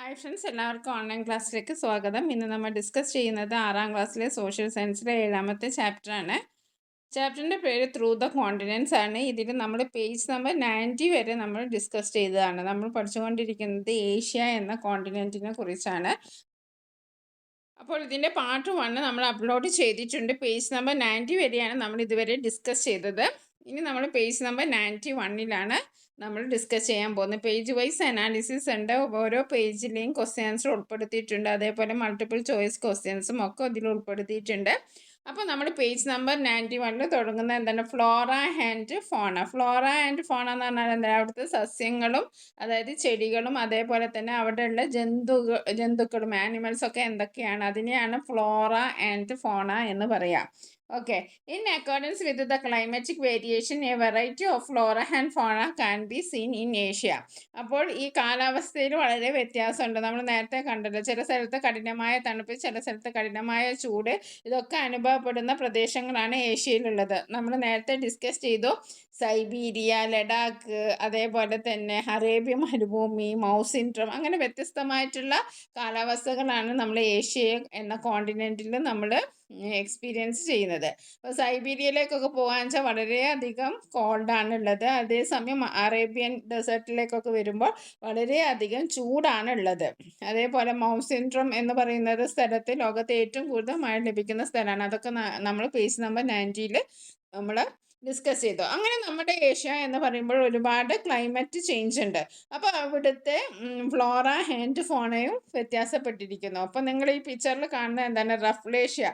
Hi friends, എല്ലാവർക്കും online ക്ലാസ്സിലേക്ക് സ്വാഗതം. ഇന്ന് നമ്മൾ ഡിസ്കസ് ചെയ്യുന്നത് 6ാം ക്ലാസ്സിലെ സോഷ്യൽ സയൻസിലെ 7ാമത്തെ ചാപ്റ്ററാണ്. ചാപ്റ്ററിൻ്റെ പേര് ത്രൂ ദ കോണ്ടിനെൻറ്റ്സ് ആണ്. ഇതിൽ നമ്മൾ പേജ് നമ്പർ 90 വരെ നമ്മൾ ഡിസ്കസ് ചെയ്തതാണ്. നമ്മൾ പഠിച്ചുകൊണ്ടിരിക്കുന്നത് ഏഷ്യ എന്ന കോണ്ടിനെൻറ്റിനെ കുറിച്ചാണ്. അപ്പോൾ ഇതിൻ്റെ പാർട്ട് 1 നമ്മൾ അപ്ലോഡ് ചെയ്തിട്ടുണ്ട്. പേജ് നമ്പർ 90 വരെയാണ് നമ്മൾ ഇതുവരെ ഡിസ്കസ് ചെയ്തത്. ഇനി നമ്മൾ പേജ് നമ്പർ 91ലാണ് നമ്മൾ ഡിസ്കസ് ചെയ്യാൻ പോകുന്നത്. പേജ് വൈസ് അനാലിസിസ് ഉണ്ട്. ഓരോ പേജിലെയും ക്വസ്റ്റ്യൻസ് ഉൾപ്പെടുത്തിയിട്ടുണ്ട്. അതേപോലെ മൾട്ടിപ്പിൾ ചോയ്സ് ക്വസ്റ്റ്യൻസും ഒക്കെ ഇതിൽ ഉൾപ്പെടുത്തിയിട്ടുണ്ട്. അപ്പോൾ നമ്മൾ പേജ് നമ്പർ 91 തുടങ്ങുന്നത് എന്താണ്? ഫ്ലോറ ആൻഡ് ഫോണ. ഫ്ലോറ ആൻഡ് ഫോണ എന്ന് പറഞ്ഞാൽ എന്താണ്? അവിടുത്തെ സസ്യങ്ങളും അതായത് ചെടികളും അതേപോലെ തന്നെ അവിടെയുള്ള ജന്തുക്കളും ആനിമൽസൊക്കെ എന്തൊക്കെയാണ്, അതിനെയാണ് ഫ്ലോറ ആൻഡ് ഫോണ എന്ന് പറയാം. Okay, in accordance with the climatic variation, a variety of flora and fauna can be seen in Asia. അപ്പോൾ ഈ കാലാവസ്ഥയിൽ വളരെ വ്യത്യാസമുണ്ട്. നമ്മൾ നേരത്തെ കണ്ടല്ലോ, ചില സ്ഥലത്ത് കഠിനമായ തണുപ്പ്, ചില സ്ഥലത്ത് കഠിനമായ ചൂട്, ഇതൊക്കെ അനുഭവപ്പെടുന്ന പ്രദേശങ്ങളാണ് ഏഷ്യയിലുള്ളത്. നമ്മൾ നേരത്തെ ഡിസ്കസ് ചെയ്തു. സൈബീരിയ, ലഡാക്ക്, അതേപോലെ തന്നെ അറേബ്യ മരുഭൂമി, മൗസിൻഡ്രം, അങ്ങനെ വ്യത്യസ്തമായിട്ടുള്ള കാലാവസ്ഥകളാണ് നമ്മൾ ഏഷ്യ എന്ന കോണ്ടിനെൻറ്റിൽ നമ്മൾ എക്സ്പീരിയൻസ് ചെയ്യുന്നത്. അപ്പോൾ സൈബീരിയയിലേക്കൊക്കെ പോകാന്ന് വെച്ചാൽ വളരെയധികം കോൾഡാണുള്ളത്. അതേസമയം അറേബ്യൻ ഡെസേർട്ടിലേക്കൊക്കെ വരുമ്പോൾ വളരെയധികം ചൂടാണുള്ളത്. അതേപോലെ മൗസിൻഡ്രം എന്ന് പറയുന്നത് സ്ഥലത്ത് ലോകത്തെ ഏറ്റവും കൂടുതൽ മഴ ലഭിക്കുന്ന സ്ഥലമാണ്. അതൊക്കെ നമ്മൾ പേജ് നമ്പർ 90 നമ്മൾ ഡിസ്കസ് ചെയ്തു. അങ്ങനെ നമ്മുടെ ഏഷ്യ എന്ന് പറയുമ്പോൾ ഒരുപാട് ക്ലൈമറ്റ് ചേഞ്ച് ഉണ്ട്. അപ്പോൾ അവിടുത്തെ ഫ്ലോറ ആൻഡ് ഫോണയും വ്യത്യാസപ്പെട്ടിരിക്കുന്നു. അപ്പോൾ നിങ്ങൾ ഈ പിക്ചറിൽ കാണുന്നത് എന്താണ്? റഫ്ലേഷ്യ.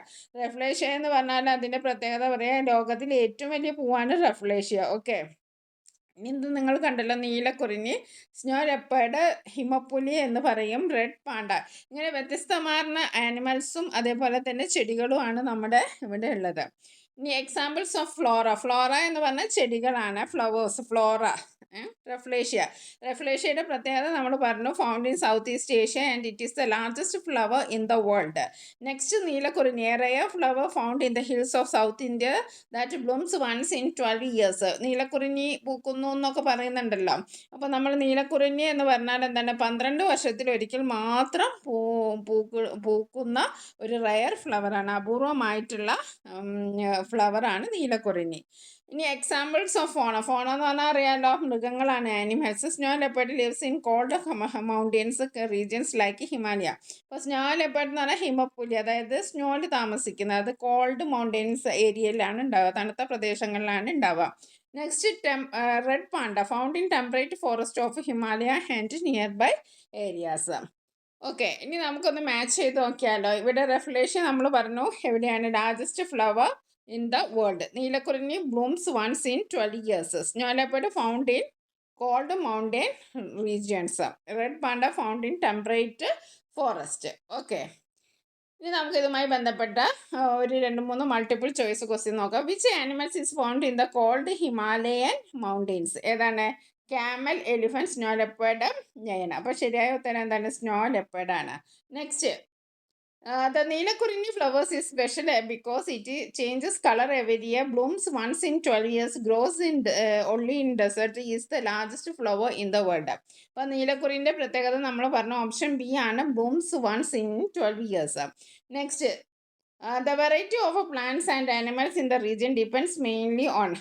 റഫ്ലേഷ്യ എന്ന് പറഞ്ഞാൽ അതിൻ്റെ പ്രത്യേകത പറയാം, ലോകത്തിലെ ഏറ്റവും വലിയ പൂവാണ് റഫ്ലേഷ്യ. ഓക്കെ, ഇത് നിങ്ങൾ കണ്ടല്ലോ, നീലക്കുറിഞ്ഞി, സ്നോ ലെപ്പേർഡ്, ഹിമപ്പുലി എന്ന് പറയും, റെഡ് പാണ്ട. ഇങ്ങനെ വ്യത്യസ്തമാർന്ന ആനിമൽസും അതേപോലെ തന്നെ ചെടികളുമാണ് നമ്മുടെ ഇവിടെ ഉള്ളത്. ഇനി എക്സാമ്പിൾസ് ഓഫ് ഫ്ലോറ. ഫ്ലോറ എന്ന് പറഞ്ഞാൽ ചെടികളാണ്, ഫ്ലവേഴ്സ്, ഫ്ലോറ. റഫ്ലേഷ്യയുടെ പ്രത്യേകത നമ്മൾ പറഞ്ഞു, found in South East Asia and it is the largest flower in the world. Next Neelakurinji, rare flower found in the hills of South India that blooms once in 12 years. Neelakurinji പൂക്കുന്നു എന്നൊക്കെ പറയുന്നുണ്ടല്ലോ. അപ്പോൾ നമ്മൾ നീലക്കുറിഞ്ഞി എന്ന് പറഞ്ഞാൽ എന്താണ്? 12 വർഷത്തിലൊരിക്കൽ മാത്രം പൂക്കുന്ന ഒരു റെയർ ഫ്ലവറാണ്, അപൂർവമായിട്ടുള്ള ഫ്ലവറാണ് നീലക്കുറിഞ്ഞി. ഇനി എക്സാമ്പിൾസ് ഓഫ് ഫോണ. ഫോണ എന്ന് പറഞ്ഞാൽ അറിയാലോ, മൃഗങ്ങളാണ്, animals. Snow leopard lives in called mountains regions like Himalaya. അപ്പോൾ സ്നോ ലെപ്പേർഡ് എന്ന് പറഞ്ഞാൽ ഹിമപ്പുലി, അതായത് സ്നോയിൽ താമസിക്കുന്നത്. അത് കോൾഡ് മൗണ്ടൻസ് ഏരിയയിലാണ് ഉണ്ടാവുക, തണുത്ത പ്രദേശങ്ങളിലാണ് ഉണ്ടാവുക. Next red panda, found in temperate forest of Himalaya and nearby areas. Okay, ഇനി നമുക്കൊന്ന് മാച്ച് ചെയ്ത് നോക്കിയാലോ. ഇവിടെ റഫ്ലേഷ്യ നമ്മൾ പറഞ്ഞു എവിടെയാണ്? Largest flower in the world. Neelakurinji blooms once in 12 years. Snow leopard found in cold mountain regions. Red panda found in temperate forest. Okay, ഇനി നമുക്ക് ഇതുമായി ബന്ധപ്പെട്ട ഒരു 2-3 മൾട്ടിപ്പിൾ ചോയ്സ് ക്വസ്റ്റ്യൻ നോക്കാം. Which animals is found in the cold Himalayan mountains? ഏതാണ്? Camel, elephant, snow leopard, lion. അപ്പോൾ ശരിയായ ഉത്തരം എന്താണ്? സ്നോ ലെപ്പേർഡ് ആണ്. Next, the Neelakurinji flowers is special because it changes color every year, blooms once in 12 years, grows in only in desert, is the largest flower in the world. അപ്പോൾ നീലക്കുറിൻ്റെ പ്രത്യേകത നമ്മൾ പറഞ്ഞു, option B ആണ്, blooms once in 12 years. Next, the variety of plants and animals in the region depends mainly on.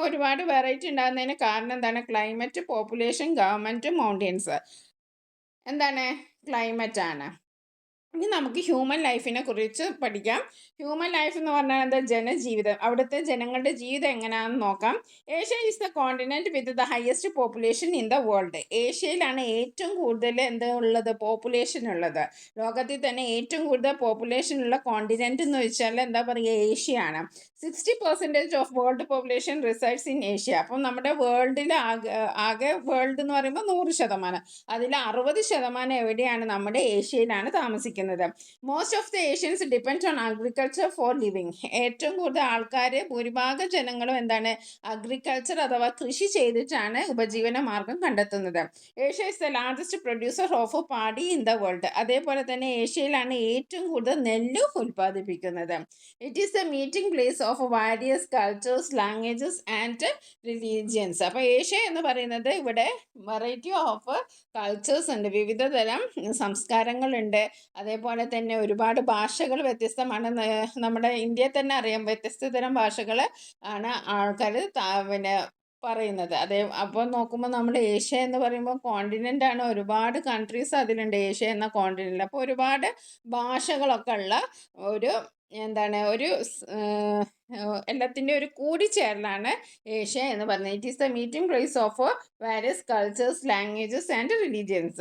ഒരുപാട് variety ഉണ്ടാകുന്നതിന് കാരണം എന്താണ്? Climate, population, government, mountains. എന്താണ്? ക്ലൈമറ്റ് ആണ്. ഇനി നമുക്ക് ഹ്യൂമൻ ലൈഫിനെ കുറിച്ച് പഠിക്കാം. ഹ്യൂമൻ ലൈഫ് എന്ന് പറഞ്ഞാൽ എന്താ? ജനജീവിതം, അവിടുത്തെ ജനങ്ങളുടെ ജീവിതം എങ്ങനെയാണെന്ന് നോക്കാം. Asia is the continent with the highest population in the world. ഏഷ്യയിലാണ് ഏറ്റവും കൂടുതൽ എന്താ ഉള്ളത്? പോപ്പുലേഷൻ ഉള്ളത്. ലോകത്തിൽ തന്നെ ഏറ്റവും കൂടുതൽ പോപ്പുലേഷൻ ഉള്ള കോണ്ടിനെൻറ്റ് എന്ന് വെച്ചാൽ എന്താ പറയുക? ഏഷ്യയാണ്. 60% of world population resides in Asia. അപ്പം നമ്മുടെ വേൾഡിൽ ആകെ വേൾഡ് എന്ന് പറയുമ്പോൾ 100%. അതിൽ 60% എവിടെയാണ്? നമ്മുടെ ഏഷ്യയിലാണ് താമസിക്കുന്നത്. ഉപയോഗിക്കുന്നത്. Most of the Asians depend on agriculture four living. ഏറ്റവും കൂടുതൽ ആൾക്കാർ, ഭൂരിഭാഗം ജനങ്ങളും എന്താണ്, അഗ്രികൾച്ചർ അഥവാ കൃഷി ചെയ്തിട്ടാണ് ഉപജീവന മാർഗം കണ്ടെത്തുന്നത്. Asia is the largest producer of paddy in the world. അതേപോലെ തന്നെ ഏഷ്യയിലാണ് ഏറ്റവും കൂടുതൽ നെല്ല് ഉൽപ്പാദിപ്പിക്കുന്നത്. It is the meeting place of various cultures, languages and religions. അപ്പോൾ ഏഷ്യ എന്ന് പറയുന്നത് ഇവിടെ വെറൈറ്റി ഓഫ് കൾച്ചേഴ്സ് ഉണ്ട്, വിവിധ തരം സംസ്കാരങ്ങളുണ്ട്. അതേപോലെ തന്നെ ഒരുപാട് ഭാഷകൾ വ്യത്യസ്തമാണ്. നമ്മുടെ ഇന്ത്യയിൽ തന്നെ അറിയാം, വ്യത്യസ്ത തരം ഭാഷകൾ ആണ് ആൾക്കാർ പറയുന്നത്. അപ്പോൾ നോക്കുമ്പോൾ നമ്മൾ ഏഷ്യ എന്ന് പറയുമ്പോൾ കോണ്ടിനെൻ്റ് ആണ്, ഒരുപാട് കൺട്രീസ് അതിലുണ്ട് ഏഷ്യ എന്ന കോണ്ടിനെൻ്റിൽ. അപ്പോൾ ഒരുപാട് ഭാഷകളൊക്കെ ഉള്ള ഒരു ഒരു എല്ലാത്തിൻ്റെ ഒരു കൂടിച്ചേരലാണ് ഏഷ്യ എന്ന് പറയുന്നത്. It is the meeting place of various cultures, languages and religions.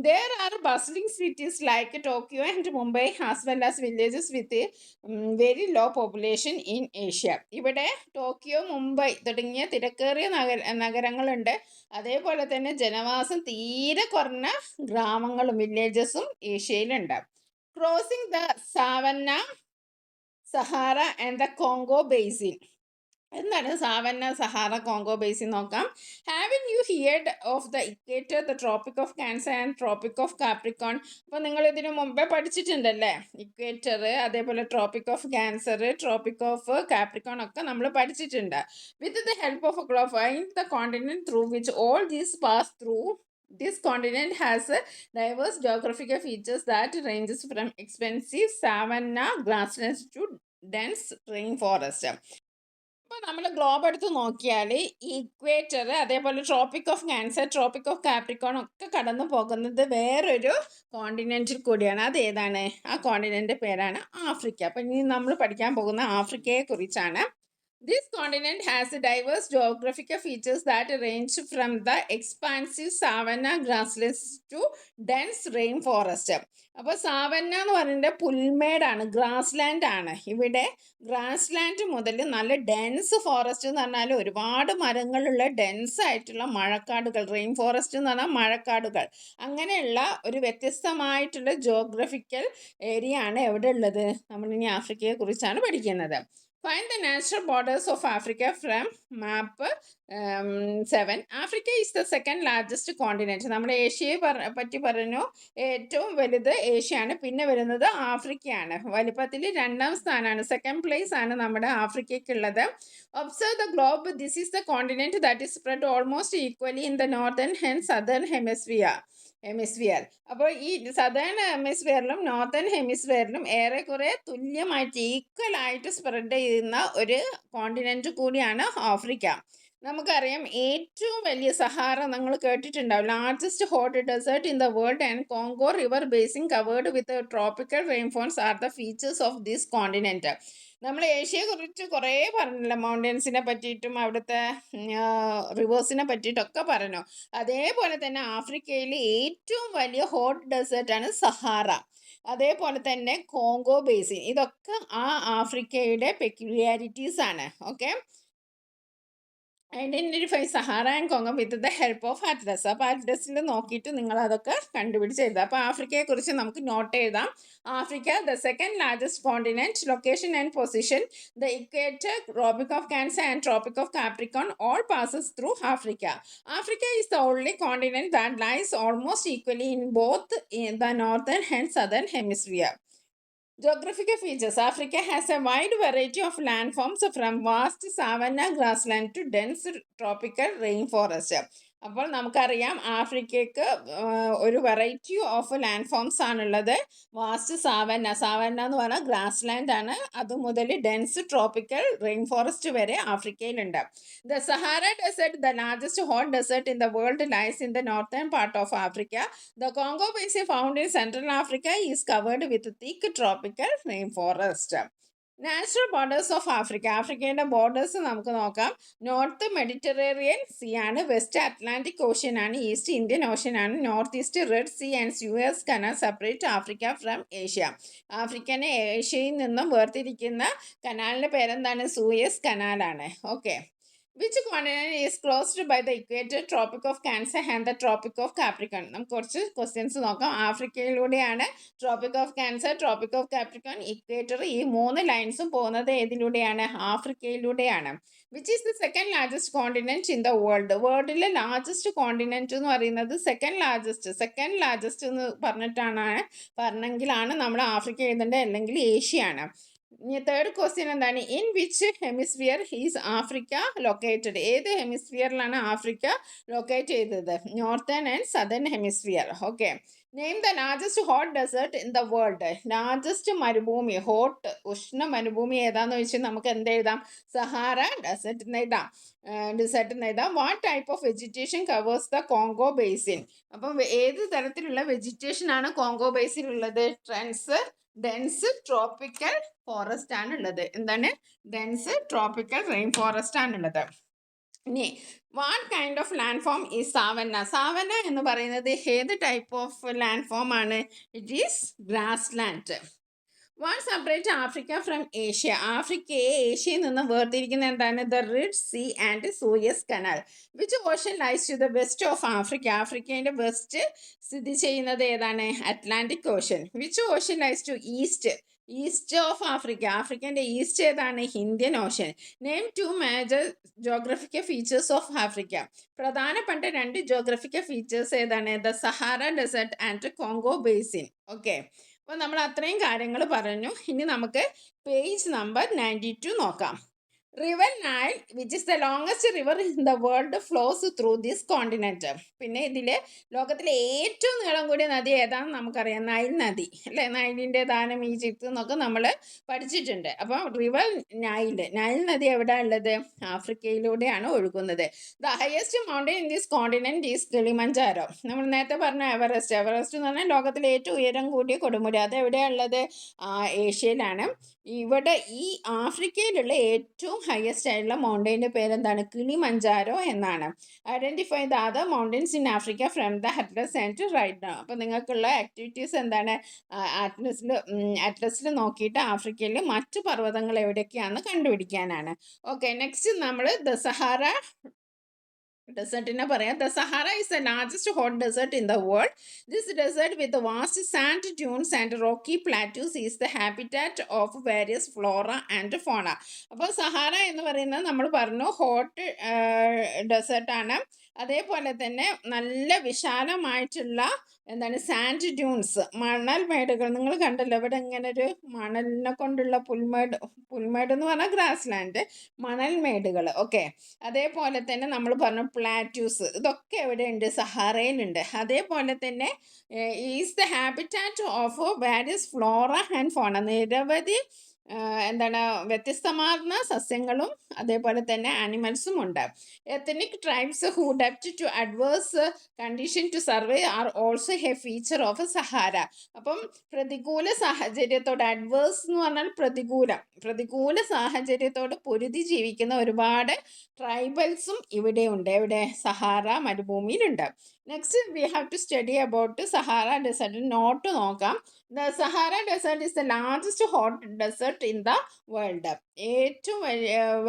There are bustling cities like Tokyo and Mumbai as well as villages with a very low population in Asia. ഇവിടെ Tokyo, Mumbai തുടങ്ങിയ തിരക്കേറിയ നഗരങ്ങളുണ്ട്. അതേപോലെ തന്നെ ജനവാസം തീരെ കുറഞ്ഞ ഗ്രാമങ്ങളും വില്ലേജസും ഏഷ്യയിലുണ്ട്. Crossing the savanna, Sahara and the Congo basin. എന്താണ് സാവന്ന, സഹാറ, കോങ്കോ ബേസിൻ നോക്കാം. Haven't you heard of the equator, the tropic of Cancer and tropic of Capricorn? അപ്പോൾ നിങ്ങൾ ഇതിനു മുമ്പേ പഠിച്ചിട്ടുണ്ടല്ലേ, ഇക്വേറ്റർ, അതേപോലെ tropic of Cancer, tropic of Capricorn ഒക്കെ നമ്മൾ പഠിച്ചിട്ടുണ്ട്. With the help of a glove, find the continent through which all these pass through. This continent has diverse geographical features that ranges from expensive savanna grasslands to dense rainforest. അപ്പോൾ നമ്മൾ globe എടുത്ത് നോക്കിയാൽ equator, അതേപോലെ tropic of Cancer, tropic of Capricorn ഒക്കെ കടന്നു പോകുന്നത് വേറൊരു കോണ്ടിനെൻറ്റിൽ കൂടിയാണ്. അതേതാണ്? ആ കോണ്ടിനെൻ്റ് പേരാണ് ആഫ്രിക്ക. അപ്പം ഇനി നമ്മൾ പഠിക്കാൻ പോകുന്ന ആഫ്രിക്കയെ കുറിച്ചാണ്. This continent has diverse geographical features that range from the expansive savanna grasslands to dense rainforest. അപ്പോൾ സാവന്ന എന്ന് പറയുന്നത് പുൽമേടാണ്, ഗ്രാസ്ലാൻഡ് ആണ്. ഇവിടെ ഗ്രാസ്ലാൻഡ് മുതൽ നല്ല ഡെൻസ് ഫോറസ്റ്റ് എന്ന് പറഞ്ഞാൽ ഒരുപാട് മരങ്ങളുള്ള ഡെൻസ് ആയിട്ടുള്ള മഴക്കാടുകൾ, റെയിൻ ഫോറസ്റ്റ് എന്ന് പറഞ്ഞാൽ മഴക്കാടുകൾ, അങ്ങനെയുള്ള ഒരു വ്യത്യസ്തമായിട്ടുള്ള ജോഗ്രഫിക്കൽ ഏരിയ ആണ് എവിടെ ഉള്ളത്. നമ്മളിനി ആഫ്രിക്കയെ കുറിച്ചാണ് പഠിക്കുന്നത്. Find the natural borders of Africa from map 7. Africa is the second largest continent. നമ്മുടെ ഏഷ്യയെ പറ്റി പറഞ്ഞു, ഏറ്റവും വലുത് ഏഷ്യയാണ്, പിന്നെ വരുന്നത് ആഫ്രിക്കയാണ്. വലിപ്പത്തിൽ രണ്ടാം സ്ഥാനമാണ്, സെക്കൻഡ് പ്ലേസ് ആണ് നമ്മുടെ ആഫ്രിക്കയ്ക്കുള്ളത്. Observe the globe. This is the continent that is spread almost equally in the northern and southern hemisphere. അപ്പോൾ ഈ സദേൺ ഹെമിസ്ഫിയറിലും നോർത്തേൺ ഹെമിസ്ഫിയറിലും ഏറെക്കുറെ തുല്യമായിട്ട് ഈക്വലായിട്ട് സ്പ്രെഡ് ചെയ്യുന്ന ഒരു കോണ്ടിനെൻറ്റ് കൂടിയാണ് ആഫ്രിക്ക. നമുക്കറിയാം ഏറ്റവും വലിയ സഹാറ നിങ്ങൾ കേട്ടിട്ടുണ്ടാവും, largest hot desert in the world and Congo river basin covered with tropical rainfalls are the features of this continent. നമ്മൾ ഏഷ്യയെ കുറിച്ച് കുറേ പറഞ്ഞില്ല, മൗണ്ടൻസിനെ പറ്റിയിട്ടും അവിടുത്തെ റിവേഴ്സിനെ പറ്റിയിട്ടൊക്കെ പറഞ്ഞു. അതേപോലെ തന്നെ ആഫ്രിക്കയിൽ ഏറ്റവും വലിയ ഹോട്ട് ഡെസേർട്ടാണ് സഹാറ, അതേപോലെ തന്നെ കോങ്കോ ബേസിൻ. ഇതൊക്കെ ആ ആഫ്രിക്കയുടെ പെക്യുലിയാരിറ്റീസ് ആണ്. Okay, identify Sahara and Congo with the help of Atlas. അപ്പോൾ അറ്റ്ലസിൽ നോക്കിയിട്ട് നിങ്ങൾ അതൊക്കെ കണ്ടുപിടിച്ച് എഴുതാം. അപ്പോൾ ആഫ്രിക്കയെക്കുറിച്ച് നമുക്ക് നോട്ട് എഴുതാം. Africa, the second largest continent, location and position, the equator, tropic of Cancer and tropic of Capricorn all passes through Africa. Africa is the only continent that lies almost equally in both the northern and southern hemisphere. Geographical features. Africa has a wide variety of landforms from vast savanna grassland to dense tropical rainforest. അപ്പോൾ നമുക്കറിയാം ആഫ്രിക്കയ്ക്ക് ഒരു variety of landforms ആണുള്ളത്. Vast savanna എന്ന് പറഞ്ഞാൽ grassland ആണ്, അതുമുതൽ dense tropical rainforest വരെ ആഫ്രിക്കയിലുണ്ട്. The Sahara desert, the largest hot desert in the world, lies in the northern part of Africa. The Congo basin found in central Africa is covered with thick tropical rainforest. Natural borders of Africa. ആഫ്രിക്കയുടെ borders നമുക്ക് നോക്കാം. North Mediterranean Sea ആണ്, west Atlantic Ocean ആണ്, east Indian Ocean ആണ്, north east Red Sea and Suez Canal separate Africa from Asia. ആഫ്രിക്കനെ ഏഷ്യയിൽ നിന്നും വേർതിരിക്കുന്ന കനാലിൻ്റെ പേരെന്താണ്? സൂയസ് കനാലാണ്. Okay, Which continent is closed by the equator, Tropic of Cancer and the Tropic of Capricorn? നമുക്ക് കുറച്ച് ക്വസ്റ്റ്യൻസ് നോക്കാം. ആഫ്രിക്കയിലൂടെയാണ് tropic of Cancer, tropic of Capricorn, equator, ഈ 3 ലൈൻസും പോകുന്നത് ഏതിലൂടെയാണ്? ആഫ്രിക്കയിലൂടെയാണ്. Which is the second largest continent in the world? വേൾഡിലെ ലാർജസ്റ്റ് കോണ്ടിനെന്റ് എന്ന് പറയുന്നത് സെക്കൻഡ് ലാർജസ്റ്റ് എന്ന് പറഞ്ഞെങ്കിലാണ് നമ്മൾ ആഫ്രിക്ക എഴുതേണ്ടത്, അല്ലെങ്കിൽ ഏഷ്യയാണ്. തേർഡ് ക്വസ്റ്റ്യൻ എന്താണ്? In which hemisphere is Africa located? ഏത് ഹെമിസ്ഫിയറിലാണ് ആഫ്രിക്ക ലൊക്കേറ്റ് ചെയ്തത്? Northern and southern hemisphere. Okay. Name the largest hot desert in the world? Largest മരുഭൂമി, ഹോട്ട് ഉഷ്ണ മരുഭൂമി ഏതാന്ന് ചോദിച്ചാൽ നമുക്ക് എന്ത് എഴുതാം? സഹാറ ഡെസേർട്ട് എന്ന് എഴുതാം. What type of vegetation covers the Congo basin? അപ്പം ഏത് തരത്തിലുള്ള വെജിറ്റേഷൻ ആണ് കോങ്കോ ബേസിൻ ഉള്ളത്? ഡെൻസ് ട്രോപ്പിക്കൽ ഫോറസ്റ്റ് ആണുള്ളത്. എന്താണ്? ഡെൻസ് ട്രോപ്പിക്കൽ റെയിൻ ഫോറസ്റ്റ് ആണുള്ളത്. ഇനി what kind of landform ഈ സാവന്ന? സാവന്ന എന്ന് പറയുന്നത് ഏത് ടൈപ്പ് ഓഫ് ലാൻഡ് ഫോം ആണ്? It is grassland. What separate Africa from Asia? ആഫ്രിക്കയെ ഏഷ്യയിൽ നിന്ന് വേർതിരിക്കുന്ന എന്താണ്? The Red Sea and Suez Canal. Which ocean lies to the west of Africa? ആഫ്രിക്കയുടെ വെസ്റ്റ് സ്ഥിതി ചെയ്യുന്നത് ഏതാണ്? Atlantic Ocean. Which ocean lies to east of Africa? ആഫ്രിക്കൻ്റെ ഈസ്റ്റ് ഏതാണ്? Indian Ocean. Name 2 major geographical features of Africa. പ്രധാനപ്പെട്ട 2 geographical features ഏതാണ്? The Sahara desert and Congo basin. Okay. അപ്പോൾ നമ്മൾ അത്രയും കാര്യങ്ങൾ പറഞ്ഞു. ഇനി നമുക്ക് പേജ് നമ്പർ 92 നോക്കാം. River Nile which is the longest river in the world flows through this continent. പിന്നെ ഇതിൽ ലോകത്തിലെ ഏറ്റവും നീളം കൂടിയ നദി ഏതാണെന്ന് നമുക്കറിയാം, നൈൽ നദി അല്ലേ? നൈലിൻ്റെ ദാനം ഈജിപ്ത് എന്നൊക്കെ നമ്മൾ പഠിച്ചിട്ടുണ്ട്. അപ്പം റിവർ നൈൽ നദി എവിടെയാണ് ഉള്ളത്? ആഫ്രിക്കയിലൂടെയാണ് ഒഴുകുന്നത്. The highest mountain in this continent is Kilimanjaro. നമ്മൾ നേരത്തെ പറഞ്ഞ എവറസ്റ്റ് എന്ന് പറഞ്ഞാൽ ലോകത്തിലെ ഏറ്റവും ഉയരം കൂടിയ കൊടുമുടി. അത് എവിടെയാണ് ഉള്ളത്? ഏഷ്യയിലാണ്. ഇവിടെ ഈ ആഫ്രിക്കയിലുള്ള ഏറ്റവും ഹയസ്റ്റ് ആയിട്ടുള്ള മൗണ്ടൈൻ്റെ പേരെന്താണ്? കിളിമഞ്ചാരോ എന്നാണ്. Identify the other mountains in Africa from the atlas and write down. അപ്പോൾ നിങ്ങൾക്കുള്ള ആക്ടിവിറ്റീസ് എന്താണ്? അറ്റ്ലസിൽ നോക്കിയിട്ട് ആഫ്രിക്കയിൽ മറ്റു പർവ്വതങ്ങൾ എവിടെയൊക്കെയാണെന്ന് കണ്ടുപിടിക്കാനാണ്. ഓക്കെ. നെക്സ്റ്റ് നമ്മൾ ദ സഹാറ ഡെസേർട്ടിനെ പറയാം. The Sahara is the largest hot desert in the world. This desert with vast sand dunes and rocky plateaus is the habitat of various flora and fauna. അപ്പോൾ Sahara എന്ന് പറയുന്നത് നമ്മൾ പറഞ്ഞു hot ഡെസേർട്ടാണ്. അതേപോലെ തന്നെ നല്ല വിശാലമായിട്ടുള്ള എന്താണ്? സാൻഡ് ഡ്യൂൺസ്, മണൽ മേടുകൾ. നിങ്ങൾ കണ്ടല്ലോ ഇവിടെ ഇങ്ങനെ ഒരു മണലിനെ കൊണ്ടുള്ള പുൽമേട് എന്ന് പറഞ്ഞാൽ ഗ്രാസ് ലാൻഡ്, മണൽ മേടുകൾ. ഓക്കെ. അതേപോലെ തന്നെ നമ്മൾ പറഞ്ഞു പ്ലാറ്റ്യൂസ്, ഇതൊക്കെ എവിടെയുണ്ട്? സഹാറയിലുണ്ട്. അതേപോലെ തന്നെ is the habitat of various flora and fauna. നിരവധി എന്താണ്? വ്യത്യസ്തമാർന്ന സസ്യങ്ങളും അതേപോലെ തന്നെ ആനിമൽസും ഉണ്ട്. Ethnic tribes who adapt to adverse condition to survive are also a feature of Sahara. അപ്പം പ്രതികൂല സാഹചര്യത്തോട്, അഡ്വേഴ്സ് എന്ന് പറഞ്ഞാൽ പ്രതികൂല സാഹചര്യത്തോട് പൊരുതി ജീവിക്കുന്ന ഒരുപാട് ട്രൈബൽസും ഇവിടെയുണ്ട്. എവിടെ? സഹാറ മരുഭൂമിയിലുണ്ട്. Next we have to study about Sahara desert. Note നോക്കാം. The Sahara desert is the largest hot desert in the world. ഏറ്റവും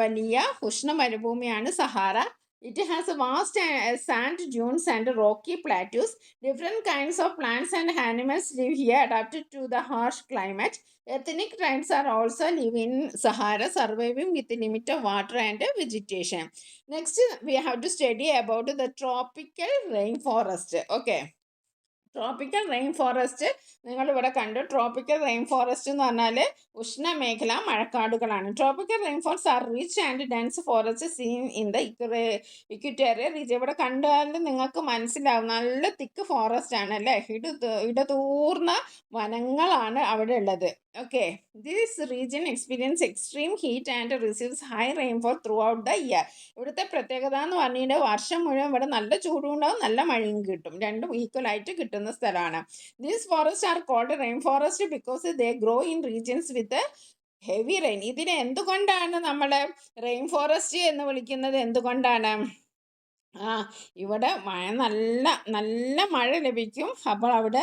വലിയ ഉഷ്ണ മരുഭൂമിയാണ് Sahara. It has a vast sand dunes and rocky plateaus. Different kinds of plants and animals live here, adapted to the harsh climate. Ethnic tribes are also live in Sahara, surviving with limited water and vegetation. Next, we have to study about the tropical rainforest. Okay. Tropical rainforest നിങ്ങളിവിടെ കണ്ടു. Tropical rainforest എന്ന് പറഞ്ഞാൽ ഉഷ്ണമേഖല മഴക്കാടുകളാണ്. Tropical rainforest are rich and dense forest seen in the equatorial region. ഇവിടെ കണ്ടാൽ നിങ്ങൾക്ക് മനസ്സിലാവും, നല്ല തിക്ക് ഫോറസ്റ്റ് ആണ് അല്ലേ? ഇടതൂർന്ന വനങ്ങളാണ് അവിടെ ഉള്ളത്. Okay. This region experience extreme heat and receives high rainfall through out the year. ഇവിടുത്തെ പ്രത്യേകത എന്ന് പറഞ്ഞിട്ടുണ്ടെങ്കിൽ വർഷം മുഴുവൻ ഇവിടെ നല്ല ചൂടും ഉണ്ടാവും, നല്ല മഴയും കിട്ടും. രണ്ടും ഈക്വൽ ആയിട്ട് കിട്ടുന്ന സ്ഥലമാണ്. These forest are cold rain forest because they grow in regions with heavy rain. ഇതിനെ എന്തുകൊണ്ടാണ് നമ്മൾ റെയിൻ ഫോറസ്റ്റ് എന്ന് വിളിക്കുന്നത്? എന്തുകൊണ്ടാണ്? ഇവിടെ നല്ല മഴ ലഭിക്കും. അപ്പോൾ അവിടെ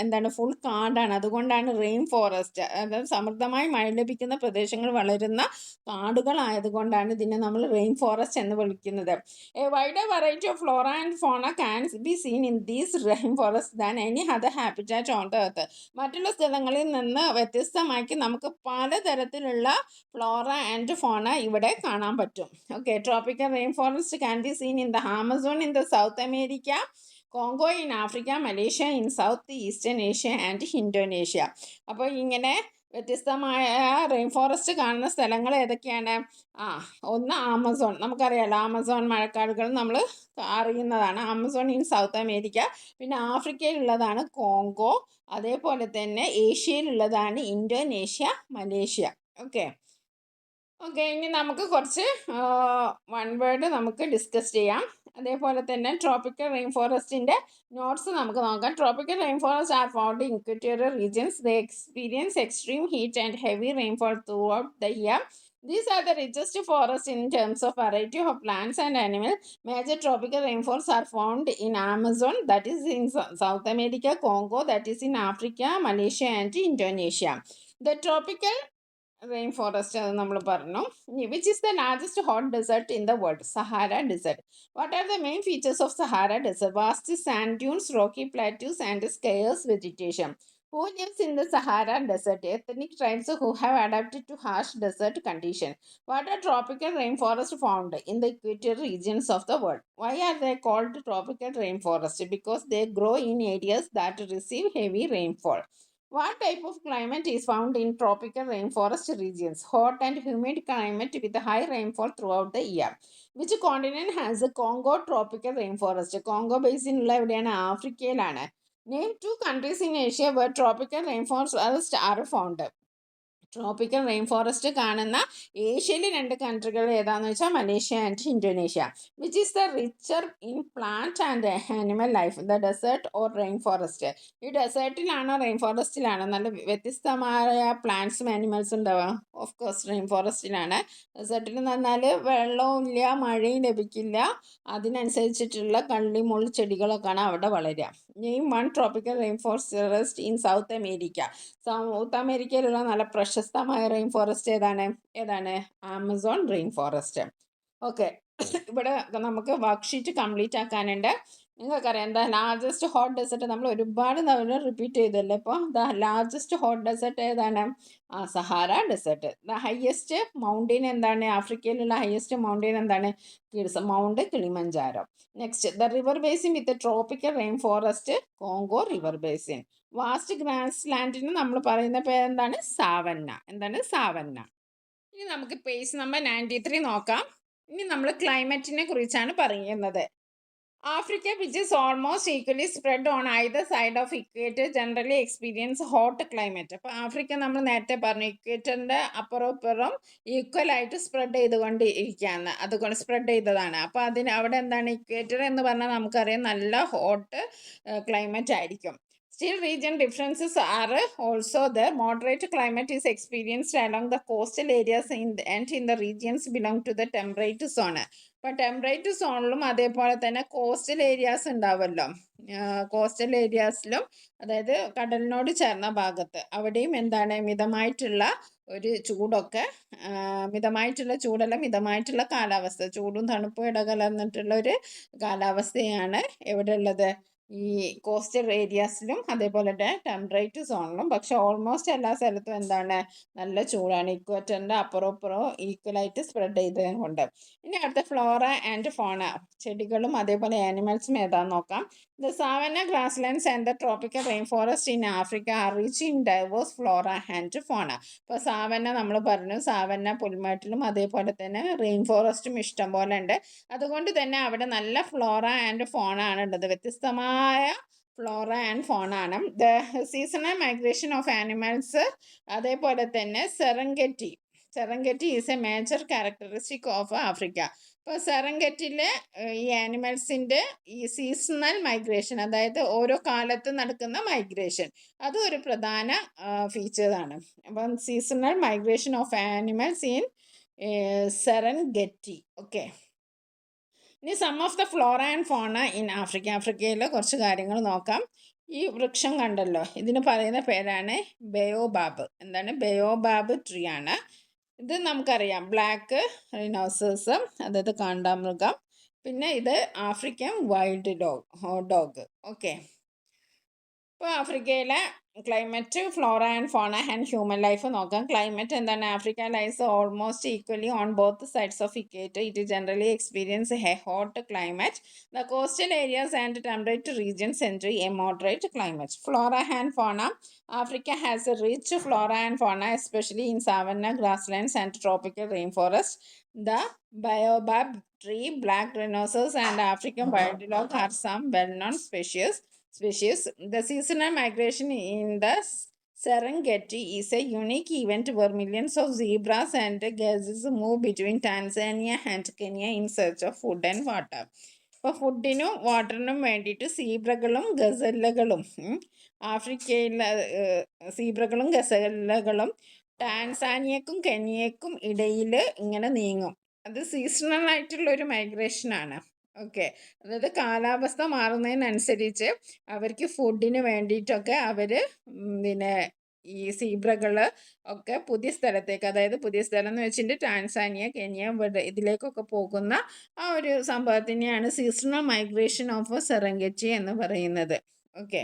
എന്താണ്, ഫുൾ കാടാണ്. അതുകൊണ്ടാണ് റെയിൻ ഫോറസ്റ്റ്, അതായത് സമൃദ്ധമായി മഴ ലഭിക്കുന്ന പ്രദേശങ്ങൾ വളരുന്ന കാടുകളായതുകൊണ്ടാണ് ഇതിനെ നമ്മൾ റെയിൻ ഫോറസ്റ്റ് എന്ന് വിളിക്കുന്നത്. A wider variety of Flora and ഫോണ can be seen in these rain forest than any other habitat on the earth. മറ്റുള്ള സ്ഥലങ്ങളിൽ നിന്ന് വ്യത്യസ്തമാക്കി നമുക്ക് പലതരത്തിലുള്ള ഫ്ലോറ ആൻഡ് ഫോണ ഇവിടെ കാണാൻ പറ്റും. Okay, tropical rain forest can be seen in the Amazon in the South America, Congo in Africa, Malaysia in South Eastern Asia and Indonesia. അപ്പോൾ ഇങ്ങനെ വ്യത്യസ്തമായ റെയിൻ ഫോറസ്റ്റ് കാണുന്ന സ്ഥലങ്ങൾ ഏതൊക്കെയാണ്? ഒന്ന് ആമസോൺ, നമുക്കറിയാലോ ആമസോൺ മഴക്കാടുകൾ നമ്മൾ അറിയുന്നതാണ്. ആമസോൺ ഇൻ സൗത്ത് അമേരിക്ക, പിന്നെ ആഫ്രിക്കയിലുള്ളതാണ് കോങ്കോ, അതേപോലെ തന്നെ ഏഷ്യയിലുള്ളതാണ് ഇന്തോനേഷ്യ, മലേഷ്യ. ഓക്കെ, ഇനി നമുക്ക് കുറച്ച് വൺ വേർഡ് നമുക്ക് ഡിസ്കസ് ചെയ്യാം. അതേപോലെ തന്നെ ട്രോപ്പിക്കൽ റെയിൻ ഫോറസ്റ്റിൻ്റെ നോട്ട്സ് നമുക്ക് നോക്കാം. Tropical rainforest are found in equatorial regions. They experience extreme heat and heavy rainfall through out the year. These are the richest forests in terms of variety of plants and animals. Major tropical rainforests are found in Amazon, that is in South America, Congo, that is in Africa, Malaysia and Indonesia. The tropical rainforest നമ്മൾ പറഞ്ഞു. Which is the largest hot desert in the world? Sahara Desert. What are the main features of Sahara Desert? Vast sand dunes, rocky plateaus and scarce vegetation. Who lives in the Sahara Desert? Ethnic tribes who have adapted to harsh desert conditions. What are tropical rainforests found in the equatorial regions of the world? Why are they called tropical rainforests? Because they grow in areas that receive heavy rainfall. What type of climate is found in tropical rainforest regions? Hot and humid climate with high rainfall throughout the year. Which continent has a Congo tropical rainforest? Congo basin ഉള്ള എവിടെയാണ്? ആഫ്രിക്കയിലാണ്. Name two countries in Asia where tropical rainforests are found. Tropical rainforest കാണുന്ന ഏഷ്യയിലെ 2 കൺട്രികൾ ഏതാണെന്ന് വെച്ചാൽ Malaysia and Indonesia. Which is the richer in plant and animal life? The desert or rainforest? ഈ ഡെസേർട്ടിലാണോ റെയിൻ ഫോറസ്റ്റിലാണോ നല്ല വ്യത്യസ്തമായ പ്ലാന്റ്സും ആനിമൽസും ഉണ്ടാവുക? ഓഫ് കോഴ്സ് റെയിൻ ഫോറസ്റ്റിലാണ്. ഡെസേർട്ടിൽ എന്ന് പറഞ്ഞാൽ വെള്ളവും ഇല്ല, മഴയും ലഭിക്കില്ല, അതിനനുസരിച്ചിട്ടുള്ള കള്ളി മുൾ ചെടികളൊക്കെയാണ് അവിടെ വളരുക. Name one tropical rainforest in South America. South അമേരിക്കയിലുള്ള നല്ല പ്രശസ്തമായ റെയിൻ ഫോറസ്റ്റ് ഏതാണ്? Amazon rainforest. ഓക്കെ, ഇവിടെ നമുക്ക് വർക്ക് ഷീറ്റ് കംപ്ലീറ്റ് ആക്കാനുണ്ട്. നിങ്ങൾക്കറിയാം ദ ലാർജസ്റ്റ് ഹോട്ട് ഡെസേർട്ട് നമ്മൾ ഒരുപാട് തവണ റിപ്പീറ്റ് ചെയ്തല്ലേ. ഇപ്പോൾ ദ ലാർജസ്റ്റ് ഹോട്ട് ഡെസേർട്ട് ഏതാണ്? Sahara desert. The highest mountain എന്താണ്? ആഫ്രിക്കയിലുള്ള ഹയസ്റ്റ് മൗണ്ടെയിൻ എന്താണ്? Mount Kilimanjaro. Next, the river basin with tropical rainforest, Congo river basin. Vast ഗ്രാസ് ലാൻഡിന് നമ്മൾ പറയുന്ന പേരെന്താണ്? സാവന്ന. എന്താണ്? സാവന്ന. ഇനി നമുക്ക് പേജ് നമ്പർ 93 നോക്കാം. ഇനി നമ്മൾ ക്ലൈമറ്റിനെ കുറിച്ചാണ് പറയുന്നത്. Africa, which is almost equally spread on either side of equator, generally experience hot climate. അപ്പോൾ ആഫ്രിക്ക നമ്മൾ നേരത്തെ പറഞ്ഞു ഇക്വേറ്ററിൻ്റെ അപ്പുറം ഇപ്പുറം ഈക്വൽ ആയിട്ട് സ്പ്രെഡ് ചെയ്തുകൊണ്ട് ഇരിക്കുകയാണ്, അതുകൊണ്ട് സ്പ്രെഡ് ചെയ്തതാണ്. അപ്പോൾ അവിടെ എന്താണ്? ഇക്വേറ്റർ എന്ന് പറഞ്ഞാൽ നമുക്കറിയാം നല്ല ഹോട്ട് ക്ലൈമറ്റ് ആയിരിക്കും. Still, region differences are also there. Moderate climate is experienced along the coastal areas and in the regions belong to the temperate zone. അപ്പോൾ ടെമ്പറേറ്റ് സോണിലും അതേപോലെ തന്നെ കോസ്റ്റൽ ഏരിയാസ് ഉണ്ടാവുമല്ലോ. കോസ്റ്റൽ ഏരിയാസിലും, അതായത് കടലിനോട് ചേർന്ന ഭാഗത്ത്, അവിടെയും എന്താണ്? മിതമായിട്ടുള്ള ഒരു ചൂടൊക്കെ, മിതമായിട്ടുള്ള ചൂടല്ല, മിതമായിട്ടുള്ള കാലാവസ്ഥ, ചൂടും തണുപ്പും ഇടകലർന്നിട്ടുള്ള ഒരു കാലാവസ്ഥയാണ് എവിടെ ഉള്ളത്? ഈ കോസ്റ്റൽ ഏരിയാസിലും അതേപോലെ തന്നെ ടെമ്പറേറ്റ് സോണിലും. പക്ഷെ ഓൾമോസ്റ്റ് എല്ലാ സ്ഥലത്തും എന്താണ്? നല്ല ചൂടാണ്. ഇക്വേറ്ററിൻ്റെ അപ്പുറം ഇപ്പുറവും ഈക്വലായിട്ട് സ്പ്രെഡ് ചെയ്തത് കൊണ്ട്. ഇനി അടുത്ത ഫ്ലോറ ആൻഡ് ഫോണ, ചെടികളും അതേപോലെ ആനിമൽസും ഏതാന്ന് നോക്കാം. The savanna grasslands and the tropical rainforest in Africa are rich in diverse flora and fauna. ഇപ്പോൾ സാവന്ന നമ്മൾ പറഞ്ഞു, സാവന്ന പുൽമേട്ടിലും അതേപോലെ തന്നെ റെയിൻ ഫോറസ്റ്റും ഇഷ്ടം പോലെ ഉണ്ട്. അതുകൊണ്ട് തന്നെ അവിടെ നല്ല ഫ്ലോറ ആൻഡ് ഫോണ ആണ് ഉള്ളത്, വ്യത്യസ്തമായ ഫ്ലോറ ആൻഡ് ഫോണ ആണ്. The seasonal migration of animals, അതേപോലെ തന്നെ Serengeti is a major characteristic of Africa. ഇപ്പോൾ സെറംഗെറ്റിലെ ഈ ആനിമൽസിൻ്റെ ഈ സീസണൽ മൈഗ്രേഷൻ, അതായത് ഓരോ കാലത്ത് നടക്കുന്ന മൈഗ്രേഷൻ, അതും ഒരു പ്രധാന ഫീച്ചറാണ്. അപ്പം seasonal migration of animals in Serengeti. Okay, ഇനി some of the flora and fauna in Africa. ആഫ്രിക്കയിലെ കുറച്ച് കാര്യങ്ങൾ നോക്കാം. ഈ വൃക്ഷം കണ്ടല്ലോ, ഇതിന് പറയുന്ന പേരാണ് ബയോബാബ്. എന്താണ്? ബയോബാബ് ട്രീ ആണ്. ഇത് നമുക്കറിയാം, ബ്ലാക്ക് റിനോസേഴ്സ്, അതായത് കാണ്ടാമൃഗം. പിന്നെ ഇത് ആഫ്രിക്കൻ വൈൽഡ് ഡോഗ്. ഓക്കെ. ഇപ്പോൾ ആഫ്രിക്കയിലെ climate, flora and fauna and human life നോക്കാം. ക്ലൈമറ്റ് എന്താണ്? Africa lies almost equally on both sides of equator. It generally experience a hot climate. The coastal areas and temperate regions enjoy a moderate climate. Flora and fauna. Africa has a rich flora and fauna, especially in savanna, grasslands, and tropical rainforest. The baobab tree, black rhinoceros, and African wild dog are some well-known species. The seasonal migration in the Serengeti is a unique event where millions of zebras and gazelles move between Tanzania and Kenya in search of food and water. ഇപ്പോൾ ഫുഡിനും വാട്ടറിനും വേണ്ടിയിട്ട് സീബ്രകളും ഗസല്ലകളും, ആഫ്രിക്കയിലെ സീബ്രകളും ഗസല്ലകളും ടാൻസാനിയക്കും കെനിയക്കും ഇടയിൽ ഇങ്ങനെ നീങ്ങും. അത് seasonal ആയിട്ടുള്ളൊരു മൈഗ്രേഷനാണ്. Okay. അതായത് കാലാവസ്ഥ മാറുന്നതിനനുസരിച്ച് അവർക്ക് ഫുഡിന് വേണ്ടിയിട്ടൊക്കെ അവർ പിന്നെ ഈ സീബ്രകൾ ഒക്കെ പുതിയ സ്ഥലത്തേക്ക്, അതായത് പുതിയ സ്ഥലം എന്ന് വെച്ചിട്ട് ടാൻസാനിയ, കെനിയ, ഇതിലേക്കൊക്കെ പോകുന്ന ആ ഒരു സംഭവത്തിനെയാണ് സീസണൽ മൈഗ്രേഷൻ ഓഫ് സെറംഗെറ്റി എന്ന് പറയുന്നത്. Okay.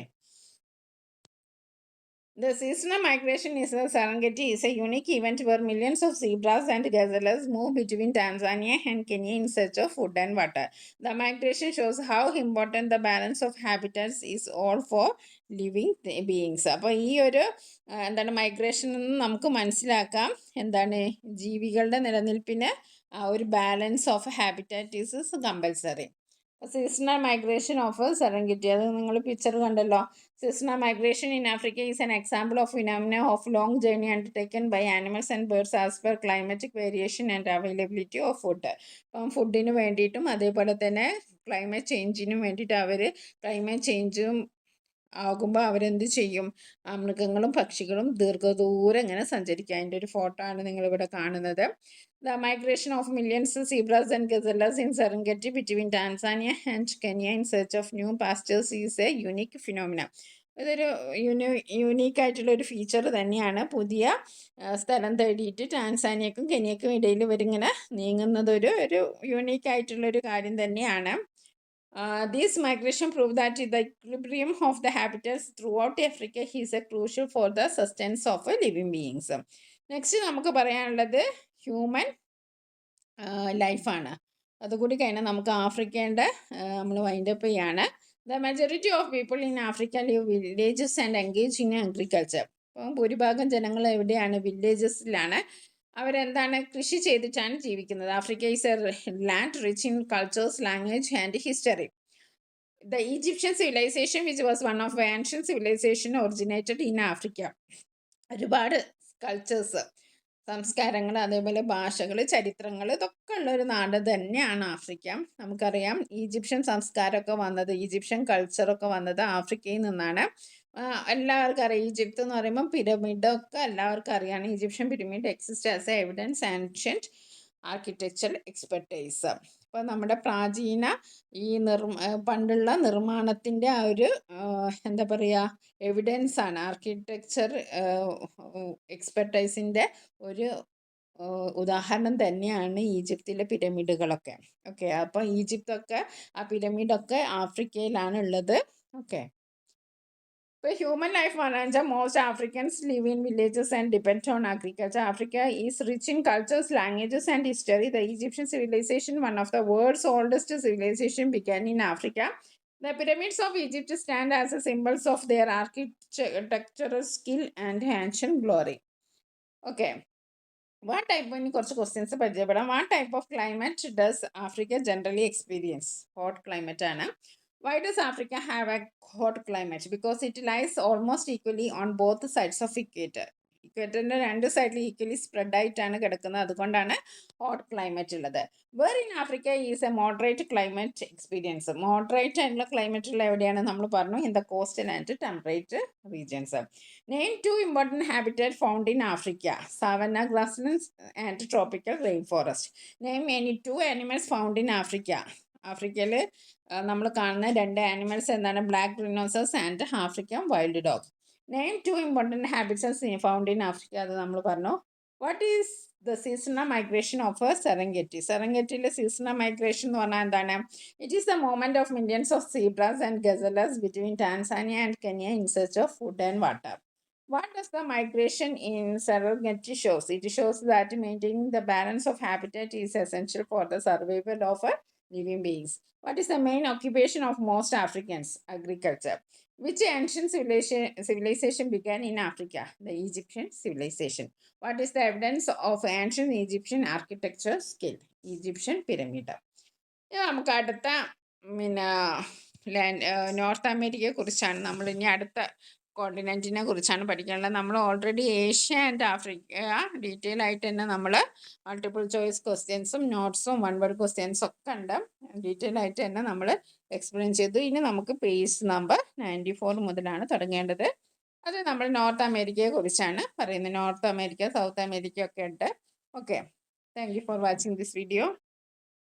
The seasonal migration in the Serengeti is a unique event where millions of zebras and gazelles move between Tanzania and Kenya in search of food and water. The migration shows how important the balance of habitats is all for living beings. അപ്പോൾ ഈ ഒരു എന്താണ് migration എന്ന് നമുക്ക് മനസ്സിലാക്കാം. എന്താണ്? ജീവികളുടെ നിലനിൽപ്പിന് ഒരു balance of habitat is compulsory. Seasonal migration of Serengeti, അത് നിങ്ങൾ പിക്ചർ കണ്ടല്ലോ. Seasonal migration in Africa is an example of phenomena of long journey undertaken by animals and birds as per climatic variation and availability of food. അപ്പം ഫുഡിന് വേണ്ടിയിട്ടും അതേപോലെ തന്നെ climate ചേഞ്ചിനും വേണ്ടിയിട്ട് climate ചേഞ്ചും ആകുമ്പോൾ അവരെന്ത് ചെയ്യും? മൃഗങ്ങളും പക്ഷികളും ദീർഘദൂരം ഇങ്ങനെ സഞ്ചരിക്കുക. അതിൻ്റെ ഒരു ഫോട്ടോ ആണ് നിങ്ങളിവിടെ കാണുന്നത്. The migration of millions of zebras and gazelles in Serengeti between Tanzania and Kenya in search of new pastures is a unique phenomenon. ഇതൊരു യൂണീക്കായിട്ടുള്ളൊരു ഫീച്ചർ തന്നെയാണ്. പുതിയ സ്ഥലം തേടിയിട്ട് ടാൻസാനിയക്കും കെനിയക്കും ഇടയിൽ ഇവരിങ്ങനെ നീങ്ങുന്നത് ഒരു യൂണീക്കായിട്ടുള്ളൊരു കാര്യം തന്നെയാണ്. These migration prove that the equilibrium of the habitats throughout Africa is crucial for the sustenance of living beings. Next നമുക്ക് പറയാനുള്ളത് ഹ്യൂമൻ ലൈഫാണ്. അതുകൂടി കഴിഞ്ഞാൽ നമുക്ക് ആഫ്രിക്കേൻ്റെ നമ്മൾ വൈൻഡപ്പ് ചെയ്യാണ്. The majority of people in Africa live villages and engage in agriculture. അപ്പം ഭൂരിഭാഗം ജനങ്ങൾ എവിടെയാണ്? വില്ലേജസിലാണ്. അവരെന്താണ്? കൃഷി ചെയ്തിട്ടാണ് ജീവിക്കുന്നത്. Africa is A land rich in cultures, language and history. The Egyptian civilization, which was one of the ancient civilization, originated in Africa. ഒരുപാട് cultures, സംസ്കാരങ്ങൾ, അതേപോലെ ഭാഷകൾ, ചരിത്രങ്ങൾ, ഇതൊക്കെ ഉള്ളൊരു നാട് തന്നെയാണ് ആഫ്രിക്ക. നമുക്കറിയാം ഈജിപ്ഷ്യൻ സംസ്കാരമൊക്കെ വന്നത്, ഈജിപ്ഷ്യൻ കൾച്ചറൊക്കെ വന്നത് ആഫ്രിക്കയിൽ നിന്നാണ്. എല്ലാവർക്കും അറിയാം. ഈജിപ്ത് എന്ന് പറയുമ്പോൾ പിരമിഡൊക്കെ എല്ലാവർക്കും അറിയാം. Egyptian pyramid exist as A evidence ancient architectural expertise. ഇപ്പോൾ നമ്മുടെ പ്രാചീന ഈ പണ്ടുള്ള നിർമ്മാണത്തിൻ്റെ ആ ഒരു എന്താ പറയുക, എവിഡൻസ് ആണ്, ആർക്കിടെക്ചർ എക്സ്പെർട്ടൈസിൻ്റെ ഒരു ഉദാഹരണം തന്നെയാണ് ഈജിപ്തിലെ പിരമിഡുകളൊക്കെ. ഓക്കെ. അപ്പോൾ ഈജിപ്തൊക്കെ ആ പിരമിഡൊക്കെ ആഫ്രിക്കയിലാണ് ഉള്ളത്. ഓക്കെ. ഇപ്പോൾ ഹ്യൂമൻ ലൈഫ് പറഞ്ഞാൽ most Africans live in villages and depend on agriculture. Africa is rich in cultures, languages and history. The Egyptian civilization, one of the world's oldest civilization, began in Africa. The pyramids of Egypt stand as symbols of their architectural skill and ancient glory. Okay. What type, ഇനി കുറച്ച് questions പരിചയപ്പെടാം. What type of climate does Africa generally experience? Hot climate ആണ്. Why does Africa have a hot climate? Because it lies almost equally on both sides of equator. ഇക്വേറ്ററിൻ്റെ രണ്ട് സൈഡിൽ equally spread ആയിട്ടാണ് കിടക്കുന്നത്. അതുകൊണ്ടാണ് hot climate ഉള്ളത്. Where in Africa is a moderate climate experience. Moderate ആയിട്ടുള്ള climate ഉള്ള എവിടെയാണ്? നമ്മൾ പറഞ്ഞു, in the coastal and temperate regions. Name 2 important habitat found in Africa. Savanna, grasslands and tropical rainforest. Name any 2 animals found in Africa. ആഫ്രിക്കയിൽ നമ്മൾ കാണുന്ന 2 animals എന്താണ്? Black rhinoceros and African wild dog. Name 2 important habitats found in Africa. അത് നമ്മൾ പറഞ്ഞു. What is the seasonal migration of Serengeti? സെറംഗെറ്റിയിലെ seasonal migration എന്ന് പറഞ്ഞാൽ എന്താണ്? It is the movement of millions of zebras and gazelles between Tanzania and Kenya in search of food and water. What does the migration in Serengeti shows? It shows that maintaining the balance of habitat is essential for the survival of living beings. What is the main occupation of most Africans? Agriculture. Which ancient civilization began in Africa? The Egyptian civilization. What is the evidence of ancient Egyptian architecture skill? Egyptian pyramid. നമുക്ക് അടുത്ത പിന്നെ north അമേരിക്കയെ കുറിച്ചാണ് നമ്മൾ ഇനി അടുത്ത കോണ്ടിനെൻറ്റിനെ കുറിച്ചാണ് പഠിക്കാനുള്ളത്. നമ്മൾ already Asia and Africa detail ആയിട്ട് തന്നെ നമ്മൾ മൾട്ടിപ്പിൾ ചോയ്സ് ക്വസ്റ്റ്യൻസും നോട്ട്സും 1 വേർഡ് ക്വസ്റ്റ്യൻസും ഒക്കെ ഉണ്ട്. ഡീറ്റെയിൽ ആയിട്ട് തന്നെ നമ്മൾ എക്സ്പ്ലെയിൻ ചെയ്തു. ഇനി നമുക്ക് പേജ് നമ്പർ 94 മുതലാണ് തുടങ്ങേണ്ടത്. അത് നമ്മൾ നോർത്ത് അമേരിക്കയെ കുറിച്ചാണ് പറയുന്നത്. നോർത്ത് അമേരിക്ക, സൗത്ത് അമേരിക്ക ഒക്കെ ഉണ്ട്. Okay, thank you for watching this video.